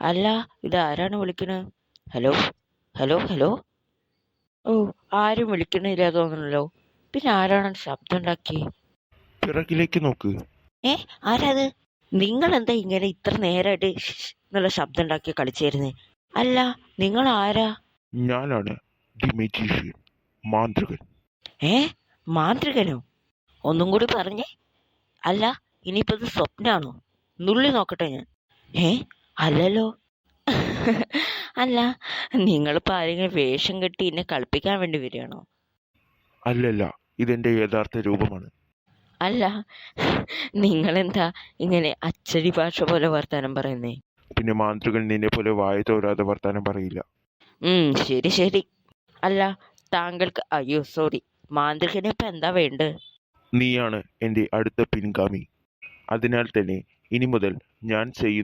അല്ല, ഇതാരാണ് വിളിക്കണത്? Hello hello hello. ഓ, ആരും വിളിക്കണില്ല തോന്നണല്ലോ. പിന്നെ ആരാണ് ശബ്ദം ഉണ്ടാക്കി? പിറകിലേക്ക് നോക്ക്. ആരാത്? നിങ്ങളെന്താ ഇങ്ങനെ ഇത്ര നേരമായിട്ട് എന്നുള്ള ശബ്ദം ഉണ്ടാക്കി കളിച്ചേരുന്നേ? അല്ല, നിങ്ങൾ ആരാ? ഞാനാണ് ദി മെജീഷ്യൻ, മാന്ത്രികൻ. മാന്ത്രികനോ? ഒന്നും കൂടി പറഞ്ഞേ. അല്ല, ഇനിയിപ്പോ ഇത് സ്വപ്നാണോ? നുള്ളി നോക്കട്ടെ ഞാൻ. അല്ലല്ലോ. അല്ല, നിങ്ങളിപ്പോ ആരെങ്കിലും വേഷം കെട്ടി എന്നെ കളിപ്പിക്കാൻ വേണ്ടി വരികയാണോ? അല്ലല്ല, ഇതെന്റെ യഥാർത്ഥ രൂപമാണ്. അല്ല, നിങ്ങളെന്താ ഇങ്ങനെ അച്ചടി ഭാഷ പോലെ വർത്താനം പറയുന്നേ? പിന്നെ മാന്ത്രികൻ നിന്നെ പോലെ വായ തോരാതെ വർത്താനം പറയില്ല. ശരി ശരി. അല്ല, താങ്കൾക്ക് അയ്യോ സോറി, മാന്ത്രികന് ഇപ്പൊ എന്താ വേണ്ടത്? നീയാണ് എൻ്റെ അടുത്ത പിൻഗാമി. അതിനാൽ തന്നെ ഇനി മുതൽ ഞാൻ ചെയ്യുന്ന